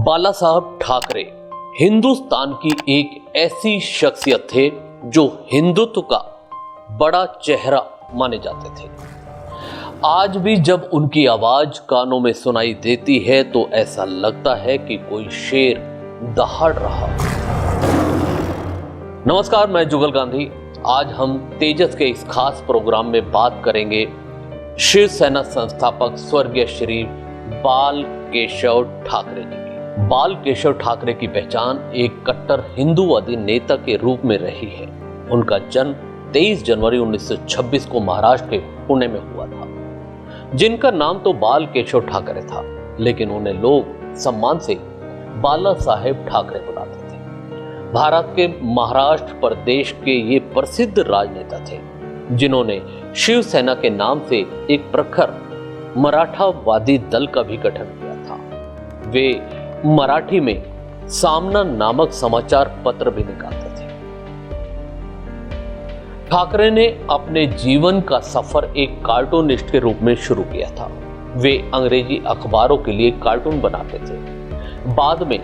बाला साहब ठाकरे हिंदुस्तान की एक ऐसी शख्सियत थे जो हिंदुत्व का बड़ा चेहरा माने जाते थे। आज भी जब उनकी आवाज कानों में सुनाई देती है तो ऐसा लगता है कि कोई शेर दहाड़ रहा। नमस्कार, मैं जुगल गांधी। आज हम तेजस के इस खास प्रोग्राम में बात करेंगे शिवसेना संस्थापक स्वर्गीय श्री बाल केशव ठाकरे जी की। बाल केशव ठाकरे की पहचान एक कट्टर हिंदूवादी नेता के रूप में रही है। उनका जन्म 23 जनवरी 1926 को महाराष्ट्र के पुणे में हुआ था। जिनका नाम तो बाल केशव ठाकरे था, लेकिन उन्हें लोग सम्मान से बाला साहेब ठाकरे बुलाते थे। भारत के महाराष्ट्र प्रदेश के ये प्रसिद्ध राजनेता थे जिन्होंने शिवसेना के नाम से एक प्रखर मराठावादी दल का भी गठन किया था। वे मराठी में सामना नामक समाचार पत्र भी निकालते थे। ठाकरे ने अपने जीवन का सफर एक कार्टूनिस्ट के रूप में शुरू किया था। वे अंग्रेजी अखबारों के लिए कार्टून बनाते थे। बाद में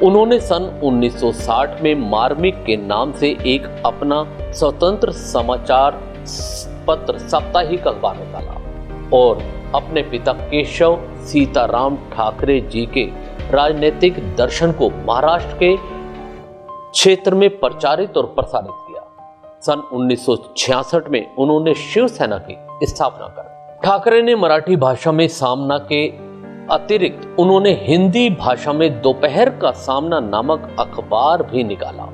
उन्होंने सन 1960 में मार्मिक के नाम से एक अपना स्वतंत्र समाचार पत्र साप्ताहिक अखबार निकाला और अपने पिता केशव सीताराम ठाकरे जी के राजनीतिक दर्शन को महाराष्ट्र के क्षेत्र में प्रचारित और प्रसारित किया। सन 1966 में उन्होंने शिवसेना की स्थापना कर ठाकरे ने मराठी भाषा में सामना के अतिरिक्त उन्होंने हिंदी भाषा में दोपहर का सामना नामक अखबार भी निकाला।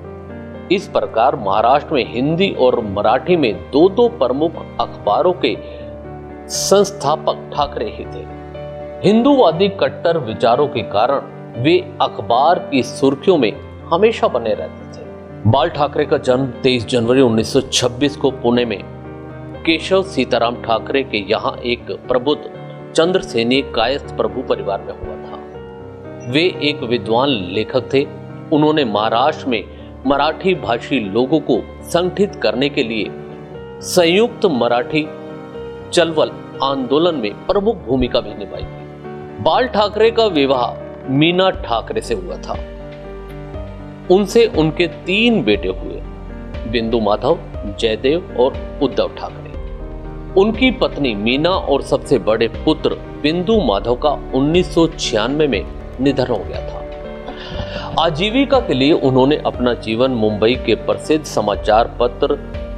इस प्रकार महाराष्ट्र में हिंदी और मराठी में दो प्रमुख अखबारों के संस्थापक ठाकरे ही थे। हिंदूवादी कट्टर विचारों के कारण वे अखबार की सुर्खियों में हमेशा बने रहते थे। बाल ठाकरे का जन्म 23 जनवरी 1926 को पुणे में केशव सीताराम ठाकरे के यहाँ एक प्रबुद्ध चंद्रसेनी कायस्थ प्रभु परिवार में हुआ था। वे एक विद्वान लेखक थे। उन्होंने महाराष्ट्र में मराठी भाषी लोगों को संगठित करने के लिए संयुक्त मराठी चलवल आंदोलन में प्रमुख भूमिका भी निभाई। बाल ठाकरे का विवाह मीना ठाकरे से हुआ था। उनसे उनके 3 बेटे हुए, बिंदु माधव, जयदेव और उद्धव ठाकरे। उनकी पत्नी मीना और सबसे बड़े पुत्र बिंदु माधव का 1996 में निधन हो गया था। आजीविका के लिए उन्होंने अपना जीवन मुंबई के प्रसिद्ध समाचार पत्र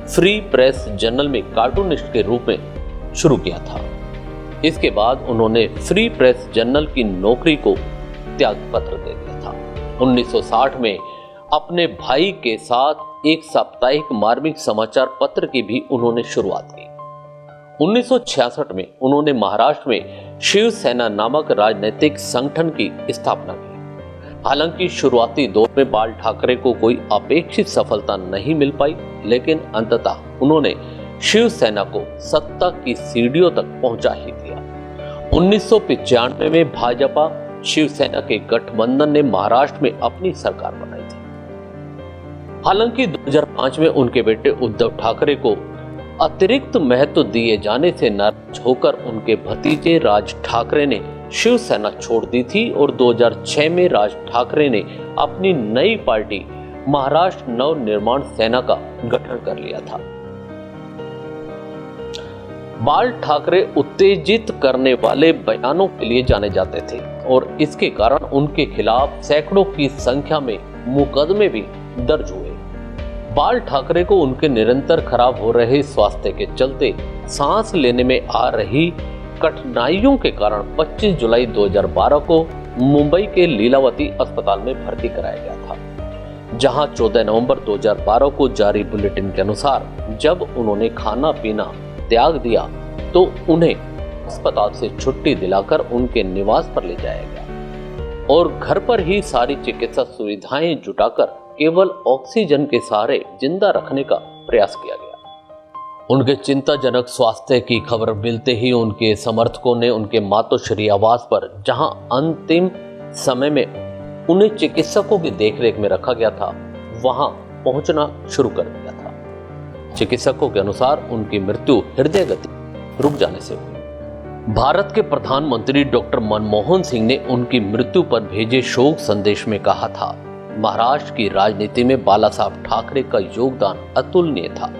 फ्री प्रेस जर्नल में कार्टूनिस्ट के रूप में शुरू किया था। इसके बाद उन्होंने फ्री प्रेस जर्नल की नौकरी को त्याग पत्र दे दिया था। 1960 में अपने भाई के साथ एक साप्ताहिक मार्मिक समाचार पत्र की भी उन्होंने शुरुआत की। 1966 में उन्होंने महाराष्ट्र में शिवसेना नामक राजनीतिक संगठन की स्थापना की। हालांकि शुरुआती दौर में बाल ठाकरे को कोई अपेक्षित सफलता नहीं मिल पाई, लेकिन अंततः उन्होंने शिवसेना को सत्ता की सीढ़ियों तक पहुंचा ही दिया। 1995 में भाजपा शिवसेना के गठबंधन ने महाराष्ट्र में अपनी सरकार बनाई थी। हालांकि 2005 में उनके बेटे उद्धव ठाकरे को अतिरिक्त महत्व दिए जाने से नाराज होकर उनके भतीजे राज ठाकरे ने शिवसेना छोड़ दी थी और 2006 में राज ठाकरे ने अपनी नई पार्टी महाराष्ट्र नव निर्माण सेना का गठन कर लिया था। बाल ठाकरे उत्तेजित करने वाले बयानों के लिए जाने जाते थे और इसके कारण उनके खिलाफ सैकड़ों की संख्या में मुकदमे भी दर्ज हुए। बाल ठाकरे को उनके निरंतर खराब हो रहे स्वास्थ्य के चलते सांस लेने में आ रही कठिनाइयों के कारण 25 जुलाई 2012 को मुंबई के लीलावती अस्पताल में भर्ती कराया गया था, जहां 14 नवंबर 2012 को जारी बुलेटिन के अनुसार जब उन्होंने खाना पीना त्याग दिया तो उन्हें अस्पताल से छुट्टी दिलाकर उनके निवास पर ले जाया गया और घर पर ही सारी चिकित्सा सुविधाएं जुटाकर केवल ऑक्सीजन के सहारे जिंदा रखने का प्रयास किया गया। उनके चिंताजनक स्वास्थ्य की खबर मिलते ही उनके समर्थकों ने उनके मातोश्री आवास पर, जहां अंतिम समय में उन्हें चिकित्सकों की देखरेख में रखा गया था, वहां पहुंचना शुरू कर दिया था। चिकित्सकों के अनुसार उनकी मृत्यु हृदय गति रुक जाने से हुई। भारत के प्रधानमंत्री डॉक्टर मनमोहन सिंह ने उनकी मृत्यु पर भेजे शोक संदेश में कहा था, महाराष्ट्र की राजनीति में बाला साहब ठाकरे का योगदान अतुलनीय था,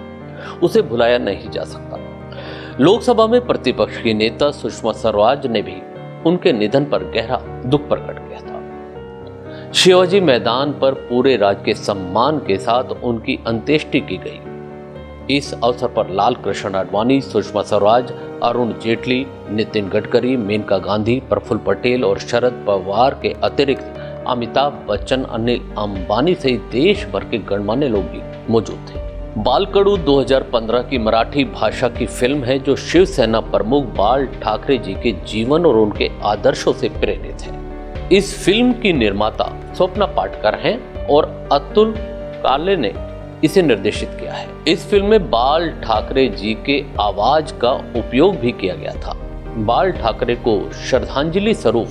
उसे भुलाया नहीं जा सकता। लोकसभा में प्रतिपक्ष की नेता सुषमा स्वराज ने भी उनके निधन पर गहरा दुख प्रकट किया था। शिवाजी मैदान पर पूरे राजकीय सम्मान के साथ उनकी अंत्येष्टि की गई। इस अवसर पर लाल कृष्ण आडवाणी, सुषमा स्वराज, अरुण जेटली, नितिन गडकरी, मेनका गांधी, प्रफुल्ल पटेल और शरद पवार के अतिरिक्त अमिताभ बच्चन, अनिल अंबानी सहित देश भर के गणमान्य लोग भी मौजूद थे। बालकडू 2015 की मराठी भाषा की फिल्म है जो शिवसेना प्रमुख बाल ठाकरे जी के जीवन और उनके आदर्शों से प्रेरित है। इस फिल्म की निर्माता स्वप्ना पाटकर हैं और अतुल काले ने इसे निर्देशित किया है। इस फिल्म में बाल ठाकरे जी के आवाज का उपयोग भी किया गया था। बाल ठाकरे को श्रद्धांजलि स्वरूप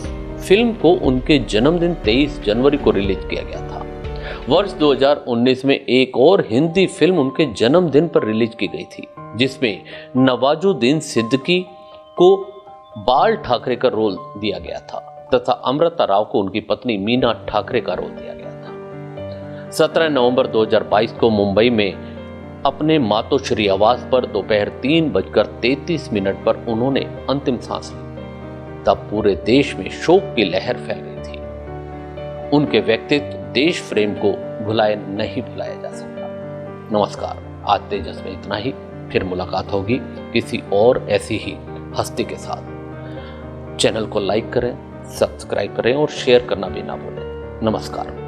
फिल्म को उनके जन्मदिन 23 जनवरी को रिलीज किया गया था। वर्ष 2019 में एक और हिंदी फिल्म उनके जन्मदिन पर रिलीज की गई थी, जिसमें नवाजुद्दीन सिद्दीकी को बाल ठाकरे का रोल दिया गया था तथा अमृता राव को उनकी पत्नी मीना ठाकरे का रोल दिया गया था। 17 नवंबर 2022 को मुंबई में अपने मातोश्री आवास पर दोपहर 3:33 पर उन्होंने अंतिम सांस ली। तब पूरे देश में शोक की लहर फैल गई थी। उनके व्यक्तित्व, देश प्रेम को नहीं भुलाया जा सकता। नमस्कार, आज तेजस में इतना ही। फिर मुलाकात होगी किसी और ऐसी ही हस्ती के साथ। चैनल को लाइक करें, सब्सक्राइब करें और शेयर करना भी ना भूलें। नमस्कार।